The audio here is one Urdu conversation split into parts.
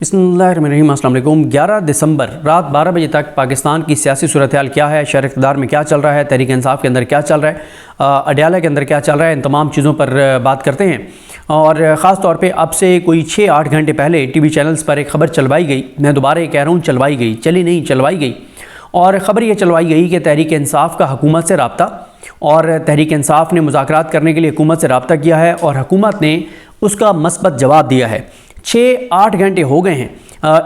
بسمillahirrahmanirrahim السلام علیکم۔ 11 دسمبر رات 12 بجے تک پاکستان کی سیاسی صورتحال کیا ہے، شہر اقتدار میں کیا چل رہا ہے، تحریک انصاف کے اندر کیا چل رہا ہے، اڈیالہ کے اندر کیا چل رہا ہے، ان تمام چیزوں پر بات کرتے ہیں۔ اور خاص طور پہ اب سے کوئی 6-8 گھنٹے پہلے ٹی وی چینلز پر ایک خبر چلوائی گئی، میں دوبارہ یہ کہہ رہا ہوں چلوائی گئی، چلی نہیں چلوائی گئی، اور خبر یہ چلوائی گئی کہ تحریک انصاف کا حکومت سے رابطہ، اور تحریک انصاف نے مذاکرات کرنے کے لیے حکومت سے رابطہ کیا ہے اور حکومت نے اس کا مثبت جواب دیا ہے۔ 6-8 گھنٹے ہو گئے ہیں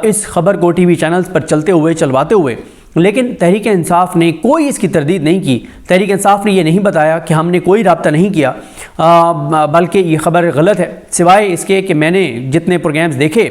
اس خبر کو ٹی وی چینلز پر چلتے ہوئے چلواتے ہوئے، لیکن تحریک انصاف نے کوئی اس کی تردید نہیں کی۔ تحریک انصاف نے یہ نہیں بتایا کہ ہم نے کوئی رابطہ نہیں کیا، بلکہ یہ خبر غلط ہے، سوائے اس کے کہ میں نے جتنے پروگرامز دیکھے،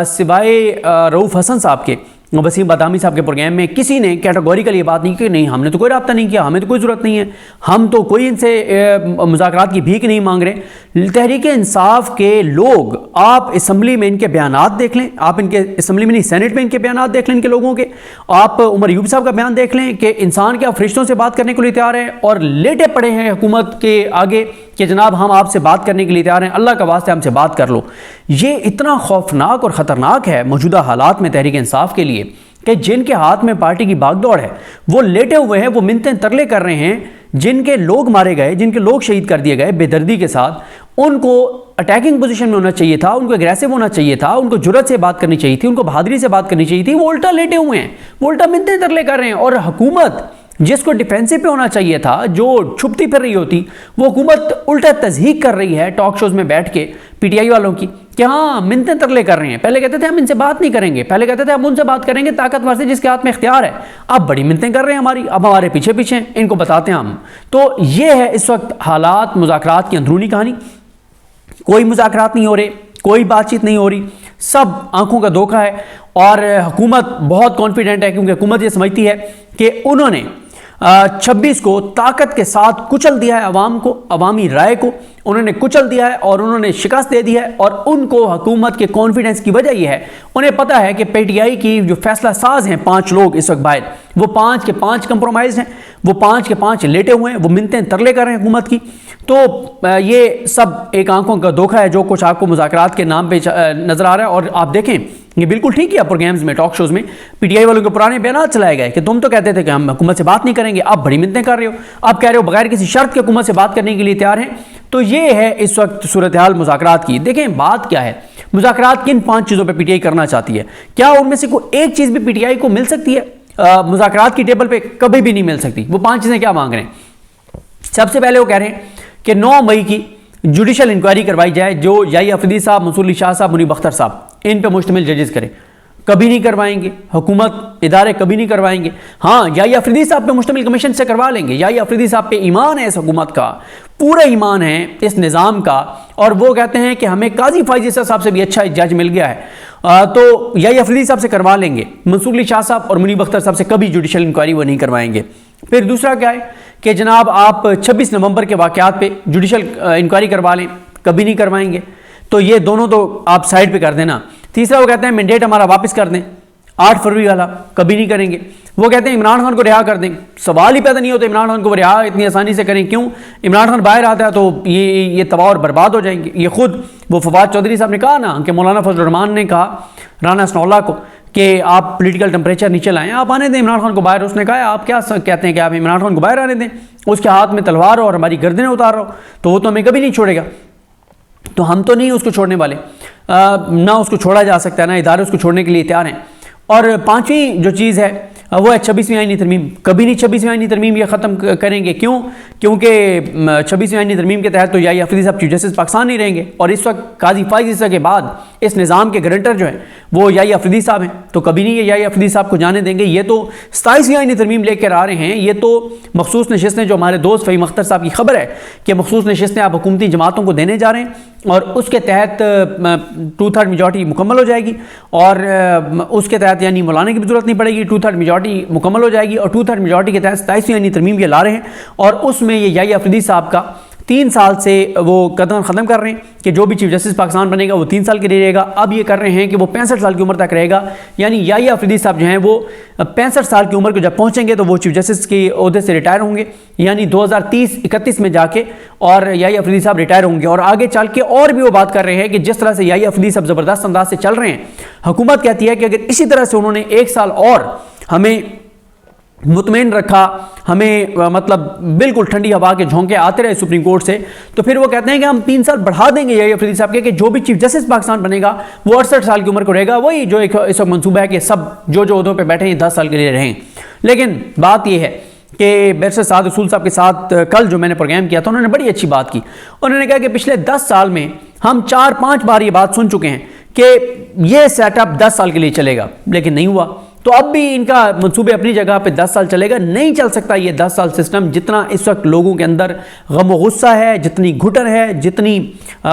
سوائے رؤوف حسن صاحب کے، وسیم بادامی صاحب کے پروگرام میں کسی نے کیٹیگوریکل یہ بات نہیں کی کہ نہیں ہم نے تو کوئی رابطہ نہیں کیا، ہمیں تو کوئی ضرورت نہیں ہے، ہم تو کوئی ان سے مذاکرات کی بھیک نہیں مانگ رہے۔ تحریک انصاف کے لوگ، آپ اسمبلی میں ان کے بیانات دیکھ لیں، آپ ان کے اسمبلی میں نہیں سینٹ میں ان کے بیانات دیکھ لیں ان کے لوگوں کے، آپ عمر ایوب صاحب کا بیان دیکھ لیں کہ انسان کیا فرشتوں سے بات کرنے کے لیے تیار ہے اور لیٹے پڑے ہیں حکومت کے آگے کہ جناب ہم آپ سے بات کرنے کے لیے تیار ہیں، اللہ کا واسطہ ہم سے بات کر لو۔ یہ اتنا خوفناک اور خطرناک ہے موجودہ حالات میں تحریک انصاف کے لیے کہ جن کے ہاتھ میں پارٹی کی باغ دوڑ ہے، وہ لیٹے ہوئے ہیں، وہ منتیں ترلے کر رہے ہیں، جن کے لوگ مارے گئے، جن کے لوگ شہید کر دیے گئے بے دردی کے ساتھ، ان کو اٹیکنگ پوزیشن میں ہونا چاہیے تھا، ان کو اگریسو ہونا چاہیے تھا، ان کو جرأت سے بات کرنی چاہیے تھی، ان کو بہادری سے بات کرنی چاہیے تھی، وہ الٹا لیٹے ہوئے ہیں، وہ الٹا منتیں ترلے کر رہے ہیں۔ اور حکومت جس کو ڈیفینسو پہ ہونا چاہیے تھا، جو چھپتی پھر رہی ہوتی، وہ حکومت الٹا تضحیق کر رہی ہے ٹاک شوز میں بیٹھ کے پی ٹی آئی والوں کی کہ ہاں منتیں ترلے کر رہے ہیں۔ پہلے کہتے تھے ہم ان سے بات نہیں کریں گے، پہلے کہتے تھے ہم ان سے بات کریں گے طاقتور سے جس کے ہاتھ میں اختیار ہے، اب بڑی منتیں کر رہے ہیں ہماری، اب ہمارے پیچھے پیچھے ان کو بتاتے ہیں ہم۔ تو یہ ہے اس وقت حالات، مذاکرات کی اندرونی کہانی، کوئی مذاکرات نہیں ہو رہے، کوئی بات چیت نہیں ہو رہی، سب آنکھوں کا دھوکہ ہے۔ اور حکومت بہت کانفیڈنٹ ہے کیونکہ حکومت یہ سمجھتی ہے کہ انہوں نے 26 کو طاقت کے ساتھ کچل دیا ہے، عوام کو، عوامی رائے کو انہوں نے کچل دیا ہے اور انہوں نے شکست دے دی ہے۔ اور ان کو حکومت کے کانفیڈنس کی وجہ یہ ہے، انہیں پتہ ہے کہ پی ٹی آئی کی جو فیصلہ ساز ہیں 5 لوگ اس وقت باہر، وہ 5 کے 5 کمپرومائز ہیں، وہ 5 کے 5 لیٹے ہوئے ہیں، وہ منتیں ترلے کر رہے ہیں حکومت کی۔ تو یہ سب ایک آنکھوں کا دھوکہ ہے جو کچھ آپ کو مذاکرات کے نام پہ نظر آ رہا ہے۔ اور آپ دیکھیں یہ بالکل ٹھیک کیا پروگرامز میں، ٹاک شوز میں پی ٹی آئی والوں کے پرانے بیانات چلائے گئے کہ تم تو کہتے تھے کہ ہم حکومت سے بات نہیں کریں گے، آپ بڑی منتیں کر رہے ہو، آپ کہہ رہے ہو بغیر کسی شرط کے حکومت سے بات کرنے کے لیے تیار ہیں۔ تو یہ ہے اس وقت صورتحال مذاکرات کی۔ دیکھیں بات کیا ہے، مذاکرات کن 5 چیزوں پہ پی ٹی آئی کرنا چاہتی ہے، کیا ان میں سے کوئی ایک چیز بھی پی ٹی آئی کو مل سکتی ہے؟ مذاکرات کی ٹیبل پہ کبھی بھی نہیں مل سکتی۔ وہ 5 چیزیں کیا مانگ رہے ہیں؟ سب سے پہلے وہ کہہ رہے ہیں کہ 9 مئی کی جوڈیشل انکوائری کروائی جائے جو یحییٰ افریدی صاحب، منصور علی شاہ صاحب، منیب اختر صاحب، ان پہ مشتمل ججز کریں۔ کبھی نہیں کروائیں گے، حکومت ادارے کبھی نہیں کروائیں گے۔ ہاں یحییٰ افریدی صاحب پہ مشتمل کمیشن سے کروا لیں گے، یحییٰ افریدی صاحب پہ ایمان ہے اس حکومت کا، پورا ایمان ہے اس نظام کا، اور وہ کہتے ہیں کہ ہمیں قاضی فائز عیسیٰ صاحب سے بھی اچھا جج مل گیا ہے، تو یحییٰ افریدی صاحب سے کروا لیں گے۔ منصور علی شاہ صاحب اور منیب اختر صاحب سے کبھی جوڈیشل انکوائری وہ نہیں کروائیں گے۔ پھر دوسرا کیا ہے کہ جناب آپ 26 نومبر کے واقعات پہ جوڈیشل انکوائری کروا لیں، کبھی نہیں کروائیں گے، تو یہ دونوں تو آپ سائڈ پہ کر دینا۔ تیسرا وہ کہتے ہیں مینڈیٹ ہمارا واپس کر دیں، 8 فروری والا، کبھی نہیں کریں گے۔ وہ کہتے ہیں عمران خان کو رہا کر دیں، سوال ہی پیدا نہیں ہوتا عمران خان کو رہا اتنی آسانی سے کریں، کیوں؟ عمران خان باہر آتا ہے تو یہ تباہ اور برباد ہو جائیں گے۔ یہ خود وہ فواد چودھری صاحب نے کہا نا کہ مولانا فضل الرحمان نے کہا رانا ثناء اللہ کو کہ آپ پولیٹیکل ٹمپریچر نیچے لائیں، آپ آنے دیں عمران خان کو باہر۔ اس نے کہا آپ کیا کہتے ہیں کہ آپ عمران خان کو باہر آنے دیں، اس کے ہاتھ میں تلوار ہو اور ہماری گردنیں اتار رہا ہو، تو وہ تو ہمیں کبھی نہیں چھوڑے گا، تو ہم تو نہیں اس کو چھوڑنے والے، نہ اس کو چھوڑا جا سکتا ہے، نہ ادارے اس کو چھوڑنے کے لیے تیار ہیں۔ اور 5ویں جو چیز ہے وہ ہے 26ویں آئینی ترمیم، کبھی نہیں 26ویں آئینی ترمیم یہ ختم کریں گے، کیوں؟ کیونکہ 26ویں آئینی ترمیم کے تحت تو یحییٰ افریدی صاحب چیف جسٹس پاکستان نہیں رہیں گے، اور اس وقت قاضی فائز عیسیٰ کے بعد اس نظام کے گارنٹر جو ہیں وہ یحییٰ افریدی صاحب ہیں، تو کبھی نہیں یہ یحییٰ افریدی صاحب کو جانے دیں گے۔ یہ تو 27ویں آئینی ترمیم لے کر آ رہے ہیں، یہ تو مخصوص نشستیں جو ہمارے دوست فہیم اختر صاحب کی خبر ہے کہ مخصوص نشستیں آپ حکومتی جماعتوں کو دینے جا رہے ہیں، اور اس کے تحت 2/3 میجورٹی مکمل ہو جائے گی، اور اس کے تحت یعنی مولانا کی بھی ضرورت نہیں پڑے گی، 2/3 میجورٹی مکمل ہو جائے گی، اور 2/3 میجورٹی کے تحت 27ویں آئینی ترمیم یہ لا رہے ہیں، اور اس میں یہ یحییٰ افریدی صاحب کا 3 سال سے وہ قدم ختم کر رہے ہیں کہ جو بھی چیف جسٹس پاکستان بنے گا وہ 3 سال کے لیے رہے گا. اب یہ کر رہے ہیں کہ وہ 65 سال کی عمر تک رہے گا. یعنی یحییٰ افریدی صاحب جو ہیں وہ 65 سال کی عمر کو جب پہنچیں گے تو وہ چیف جسٹس کے عہدے سے ریٹائر ہوں گے, یعنی 2030-31 میں جا کے, اور یحییٰ افریدی صاحب ریٹائر ہوں گے. اور آگے چل کے اور بھی وہ بات کر رہے ہیں کہ جس طرح سے یحییٰ افریدی صاحب زبردست انداز سے چل رہے ہیں, حکومت کہتی ہے کہ اگر اسی طرح سے انہوں نے 1 سال اور ہمیں مطمئن رکھا, ہمیں مطلب بالکل ٹھنڈی ہوا کے جھونکے آتے رہے سپریم کورٹ سے, تو پھر وہ کہتے ہیں کہ ہم 3 سال بڑھا دیں گے یحییٰ افریدی صاحب کے, کہ جو بھی چیف جسٹس پاکستان بنے گا وہ 68 سال کی عمر کو رہے گا. وہی جو ایک اس وقت منصوبہ ہے کہ سب جو عہدوں پہ بیٹھے ہیں 10 سال کے لیے رہیں. لیکن بات یہ ہے کہ بیرسٹر سعد رسول صاحب کے ساتھ کل جو میں نے پروگرام کیا تھا, انہوں نے بڑی اچھی بات کی. انہوں نے کہا کہ پچھلے 10 سال میں ہم 4-5 بار یہ بات سن چکے ہیں کہ یہ سیٹ اپ 10 سال کے لیے چلے گا, لیکن نہیں ہوا. تو اب بھی ان کا منصوبے اپنی جگہ پہ 10 سال چلے گا. نہیں چل سکتا یہ 10 سال سسٹم. جتنا اس وقت لوگوں کے اندر غم و غصہ ہے, جتنی گھٹن ہے, جتنی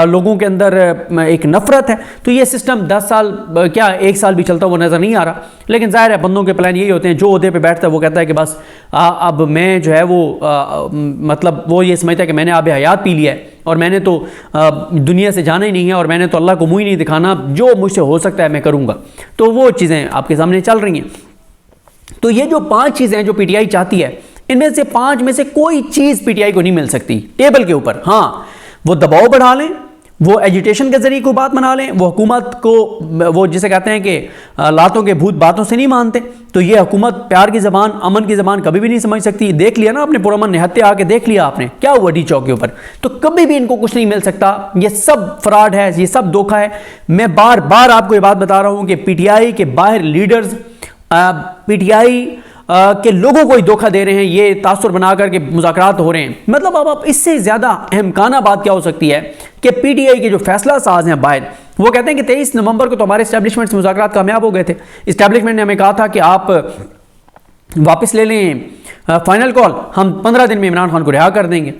لوگوں کے اندر ایک نفرت ہے, تو یہ سسٹم 10 سال کیا 1 سال بھی چلتا وہ نظر نہیں آ رہا. لیکن ظاہر ہے بندوں کے پلان یہی ہوتے ہیں, جو عہدے پہ بیٹھتا ہے وہ کہتا ہے کہ بس اب میں جو ہے وہ مطلب وہ یہ سمجھتا ہے کہ میں نے آب حیات پی لیا ہے اور میں نے تو دنیا سے جانا ہی نہیں ہے اور میں نے تو اللہ کو منہ ہی نہیں دکھانا, جو مجھ سے ہو سکتا ہے میں کروں گا. تو وہ چیزیں آپ کے سامنے چل رہی ہیں. تو یہ جو 5 چیزیں جو پی ٹی آئی چاہتی ہے, ان میں سے 5 میں سے کوئی چیز پی ٹی آئی کو نہیں مل سکتی ٹیبل کے اوپر. ہاں وہ دباؤ بڑھا لیں, وہ ایجیٹیشن کے ذریعے کوئی بات بنا لیں, وہ حکومت کو وہ جسے کہتے ہیں کہ لاتوں کے بھوت باتوں سے نہیں مانتے, تو یہ حکومت پیار کی زبان, امن کی زبان کبھی بھی نہیں سمجھ سکتی. دیکھ لیا نا آپ نے پرامن نہتے آ کے دیکھ لیا آپ نے کیا ہوا ڈی چوک کے اوپر. تو کبھی بھی ان کو کچھ نہیں مل سکتا. یہ سب فراڈ ہے, یہ سب دھوکہ ہے. میں بار بار آپ کو یہ بات بتا رہا ہوں کہ پی ٹی آئی کے باہر لیڈرز پی ٹی آئی کہ لوگوں کو ہی دھوکہ دے رہے ہیں, یہ تاثر بنا کر کے مذاکرات ہو رہے ہیں. مطلب اب اس سے زیادہ اہمکانہ بات کیا ہو سکتی ہے کہ پی ٹی آئی کے جو فیصلہ ساز ہیں باہر, وہ کہتے ہیں کہ 23 نومبر کو تو ہمارے اسٹیبلشمنٹ سے مذاکرات کامیاب ہو گئے تھے. اسٹیبلشمنٹ نے ہمیں کہا تھا کہ آپ واپس لے لیں فائنل کال, ہم 15 دن میں عمران خان کو رہا کر دیں گے.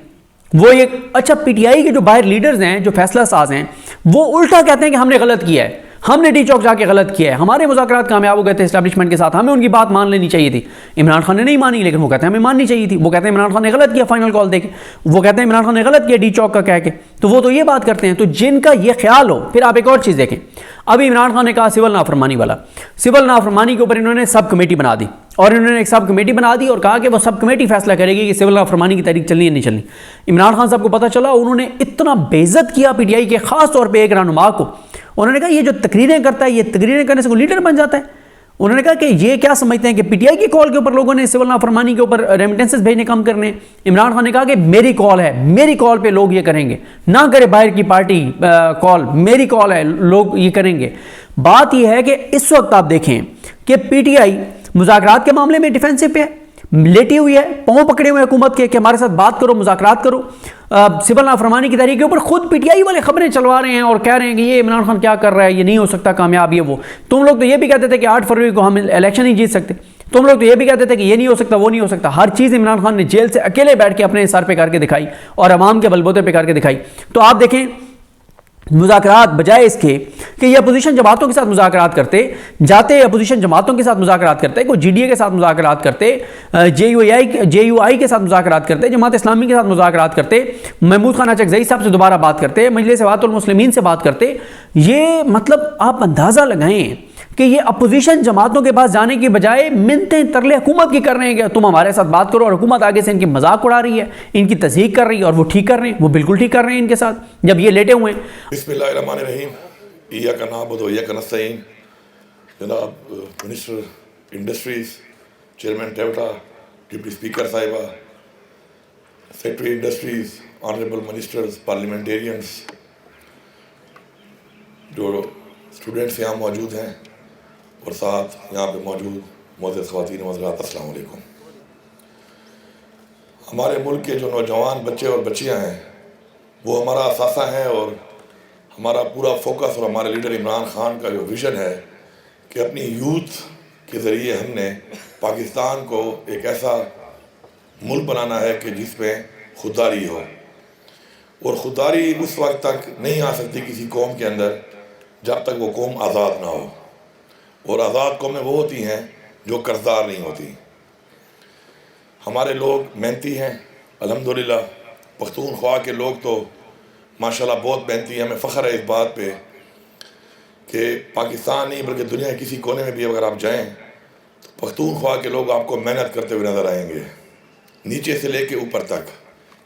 وہ یہ اچھا پی ٹی آئی کے جو باہر لیڈرز ہیں, جو فیصلہ ساز ہیں, وہ الٹا کہتے ہیں کہ ہم نے غلط کیا ہے, ہم نے ڈی چوک جا کے غلط کیا ہے, ہمارے مذاکرات کامیاب ہو گئے تھے اسٹیبلشمنٹ کے ساتھ, ہمیں ان کی بات مان لینی چاہیے تھی. عمران خان نے نہیں مانی, لیکن وہ کہتے ہیں ہمیں ماننی چاہیے تھی. وہ کہتے ہیں عمران خان نے غلط کیا فائنل کال دے کے, وہ کہتے ہیں عمران خان نے غلط کیا ڈی چوک کا کہہ کے. تو وہ تو یہ بات کرتے ہیں. تو جن کا یہ خیال ہو, پھر آپ ایک اور چیز دیکھیں, ابھی عمران خان نے کہا سول نافرمانی والا, سول نافرمانی کے اوپر انہوں نے سب کمیٹی بنا دی, اور انہوں نے ایک سب کمیٹی بنا دی اور کہا کہ وہ سب کمیٹی فیصلہ کرے گی کہ سول نافرمانی کی تحریک چلنی ہے نہیں چلنی. عمران خان صاحب کو پتہ چلا, انہوں نے اتنا بے عزت کیا پی ٹی آئی کے, خاص طور پہ ایک رہنما کو. انہوں نے کہا یہ جو تقریریں کرتا ہے, یہ تقریریں کرنے سے کوئی لیڈر بن جاتا ہے. انہوں نے کہا کہ یہ کیا سمجھتے ہیں کہ پی ٹی آئی کی کال کے اوپر لوگوں نے سول نافرمانی کے اوپر ریمیٹنسز بھیجنے کم کرنے. عمران خان نے کہا کہ میری کال ہے, میری کال پہ لوگ یہ کریں گے, نہ کرے باہر کی پارٹی کال, میری کال ہے, لوگ یہ کریں گے. بات یہ ہے کہ اس وقت آپ دیکھیں کہ پی ٹی آئی مذاکرات کے معاملے میں ڈیفینسو پہ ہے, لیٹی ہوئی ہے, پاؤں پکڑے ہوئے حکومت کے کہ ہمارے ساتھ بات کرو, مذاکرات کرو. سول نافرمانی کی تحریک کے اوپر خود پی ٹی آئی والے خبریں چلوا رہے ہیں اور کہہ رہے ہیں کہ یہ عمران خان کیا کر رہا ہے, یہ نہیں ہو سکتا کامیاب, یہ وہ. تم لوگ تو یہ بھی کہتے تھے کہ 8 فروری کو ہم الیکشن نہیں جیت سکتے, تم لوگ تو یہ بھی کہتے تھے کہ یہ نہیں ہو سکتا, وہ نہیں ہو سکتا. ہر چیز عمران خان نے جیل سے اکیلے بیٹھ کے اپنے سر پہ کر کے دکھائی اور عوام کے بلبوتے پہ کر کے دکھائی. تو آپ دیکھیں مذاکرات بجائے اس کے کہ یہ اپوزیشن جماعتوں کے ساتھ مذاکرات کرتے جاتے, اپوزیشن جماعتوں کے ساتھ مذاکرات کرتے, کوئی جی ڈی اے کے ساتھ مذاکرات کرتے, جے یو آئی کے ساتھ مذاکرات کرتے, جماعت اسلامی کے ساتھ مذاکرات کرتے, محمود خان اچکزئی صاحب سے دوبارہ بات کرتے, مجلس اتحاد المسلمین سے بات کرتے. یہ مطلب آپ اندازہ لگائیں کہ یہ اپوزیشن جماعتوں کے پاس جانے کی بجائے منتیں ترلے حکومت کی کر رہے ہیں کہ تم ہمارے ساتھ بات کرو, اور حکومت آگے سے ان کی مذاق اڑا رہی ہے, ان کی تصدیق کر رہی ہے, اور وہ ٹھیک کر رہے ہیں, وہ بالکل ٹھیک کر رہے ہیں ان کے ساتھ جب یہ لیٹے ہوئے ہیں. بسم اللہ الرحمن الرحیم. ایاک نعبد و ایاک نستعین. جناب minister industries, chairman TEVTA, deputy speaker صاحبہ, secretary industries, honourable ministers, parliamentarians, جو اسٹوڈنٹس یہاں موجود ہیں, اور ساتھ یہاں پہ موجود معزز خواتین و حضرات, السلام علیکم. ہمارے ملک کے جو نوجوان بچے اور بچیاں ہیں وہ ہمارا اثاثہ ہیں, اور ہمارا پورا فوکس اور ہمارے لیڈر عمران خان کا جو ویژن ہے کہ اپنی یوتھ کے ذریعے ہم نے پاکستان کو ایک ایسا ملک بنانا ہے کہ جس میں خودداری ہو. اور خودداری اس وقت تک نہیں آ سکتی کسی قوم کے اندر جب تک وہ قوم آزاد نہ ہو, اور آزاد قومیں وہ ہوتی ہیں جو قرضدار نہیں ہوتی. ہمارے لوگ محنتی ہیں الحمدللہ, پختونخوا کے لوگ تو ماشاءاللہ بہت محنتی ہیں. ہمیں فخر ہے اس بات پہ کہ پاکستان نہیں بلکہ دنیا کے کسی کونے میں بھی اگر آپ جائیں تو پختونخوا کے لوگ آپ کو محنت کرتے ہوئے نظر آئیں گے, نیچے سے لے کے اوپر تک.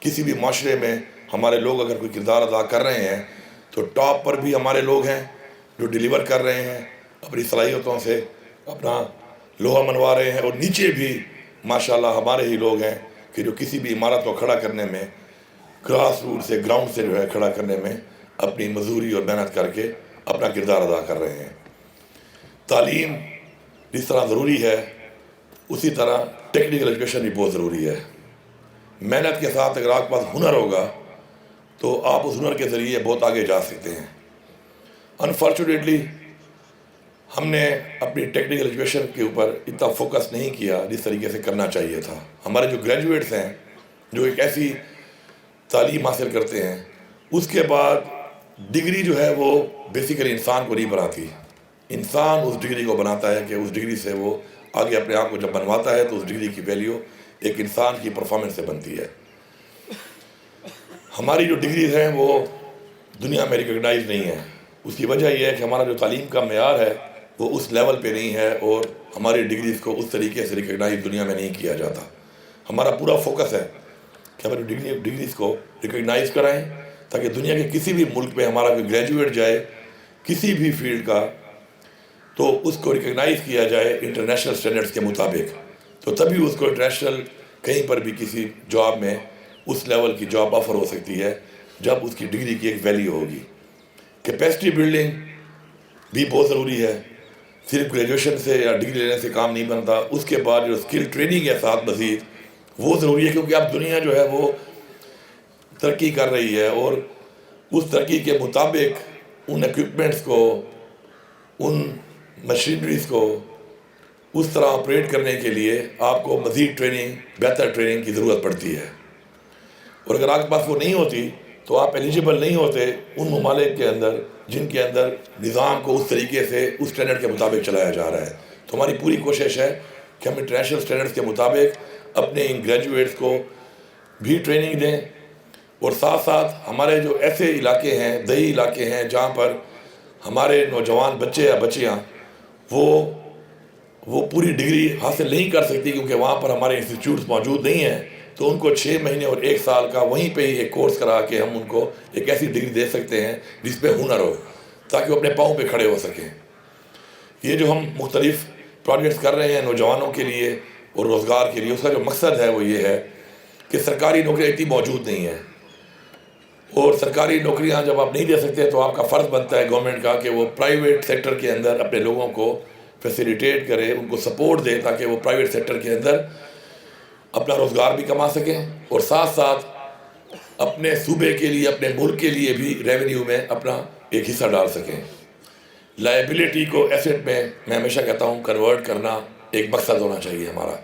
کسی بھی معاشرے میں ہمارے لوگ اگر کوئی کردار ادا کر رہے ہیں تو ٹاپ پر بھی ہمارے لوگ ہیں جو ڈیلیور کر رہے ہیں, اپنی صلاحیتوں سے اپنا لوہا منوا رہے ہیں, اور نیچے بھی ماشاءاللہ ہمارے ہی لوگ ہیں کہ جو کسی بھی عمارت کو کھڑا کرنے میں گراس روٹ سے, گراؤنڈ سے جو ہے کھڑا کرنے میں اپنی مزدوری اور محنت کر کے اپنا کردار ادا کر رہے ہیں. تعلیم جس طرح ضروری ہے اسی طرح ٹیکنیکل ایجوکیشن بھی بہت ضروری ہے. محنت کے ساتھ اگر آپ کے پاس ہنر ہوگا تو آپ اس ہنر کے ذریعے بہت آگے جا سکتے ہیں. انفارچونیٹلی ہم نے اپنی ٹیکنیکل ایجوکیشن کے اوپر اتنا فوکس نہیں کیا جس طریقے سے کرنا چاہیے تھا. ہمارے جو گریجویٹس ہیں جو ایک ایسی تعلیم حاصل کرتے ہیں اس کے بعد ڈگری جو ہے وہ بیسیکلی انسان کو نہیں بناتی. انسان اس ڈگری کو بناتا ہے کہ اس ڈگری سے وہ آگے اپنے آپ کو جب بنواتا ہے تو اس ڈگری کی ویلیو ایک انسان کی پرفارمنس سے بنتی ہے. ہماری جو ڈگریز ہیں وہ دنیا میں ریکگنائز نہیں ہے. اس کی وجہ یہ ہے کہ ہمارا جو تعلیم کا معیار ہے وہ اس لیول پہ نہیں ہے اور ہماری ڈگریز کو اس طریقے سے ریکگنائز دنیا میں نہیں کیا جاتا. ہمارا پورا فوکس ہے کہ ہماری ڈگریز کو ریکگنائز کرائیں تاکہ دنیا کے کسی بھی ملک میں ہمارا کوئی گریجویٹ جائے کسی بھی فیلڈ کا تو اس کو ریکگنائز کیا جائے انٹرنیشنل سٹینڈرڈز کے مطابق. تو تبھی اس کو انٹرنیشنل کہیں پر بھی کسی جاب میں اس لیول کی جاب آفر ہو سکتی ہے جب اس کی ڈگری کی ایک ویلیو ہوگی. کیپیسٹی بلڈنگ بھی بہت ضروری ہے. صرف گریجویشن سے یا ڈگری لینے سے کام نہیں بنتا. اس کے بعد جو اسکل ٹریننگ ہے ساتھ مزید وہ ضروری ہے, کیونکہ اب دنیا جو ہے وہ ترقی کر رہی ہے اور اس ترقی کے مطابق ان ایکوپمنٹس کو, ان مشینریز کو اس طرح آپریٹ کرنے کے لیے آپ کو مزید ٹریننگ, بہتر ٹریننگ کی ضرورت پڑتی ہے. اور اگر آپ کے پاس وہ نہیں ہوتی تو آپ ایلیجیبل نہیں ہوتے ان ممالک کے اندر جن کے اندر نظام کو اس طریقے سے اس اسٹینڈرڈ کے مطابق چلایا جا رہا ہے. تو ہماری پوری کوشش ہے کہ ہم انٹرنیشنل اسٹینڈرڈس کے مطابق اپنے ان گریجویٹس کو بھی ٹریننگ دیں, اور ساتھ ساتھ ہمارے جو ایسے علاقے ہیں, دیہی علاقے ہیں جہاں پر ہمارے نوجوان بچے یا بچیاں وہ پوری ڈگری حاصل نہیں کر سکتی کیونکہ وہاں پر ہمارے انسٹیٹیوٹس موجود نہیں ہیں, تو ان کو 6 مہینے اور 1 سال کا وہیں پہ ہی ایک کورس کرا کے ہم ان کو ایک ایسی ڈگری دے سکتے ہیں جس پہ ہنر ہو تاکہ وہ اپنے پاؤں پہ کھڑے ہو سکیں. یہ جو ہم مختلف پروجیکٹس کر رہے ہیں نوجوانوں کے لیے اور روزگار کے لیے, اس کا جو مقصد ہے وہ یہ ہے کہ سرکاری نوکریاں اتنی موجود نہیں ہیں, اور سرکاری نوکریاں جب آپ نہیں دے سکتے تو آپ کا فرض بنتا ہے گورنمنٹ کا کہ وہ پرائیویٹ سیکٹر کے اندر اپنے لوگوں کو فیسیلیٹیٹ کرے, ان کو سپورٹ دے تاکہ وہ پرائیویٹ سیکٹر کے اندر اپنا روزگار بھی کما سکیں اور ساتھ ساتھ اپنے صوبے کے لیے, اپنے ملک کے لیے بھی ریونیو میں اپنا ایک حصہ ڈال سکیں. لائبلٹی کو ایسٹ میں ہمیشہ کہتا ہوں کنورٹ کرنا ایک مقصد ہونا چاہیے ہمارا.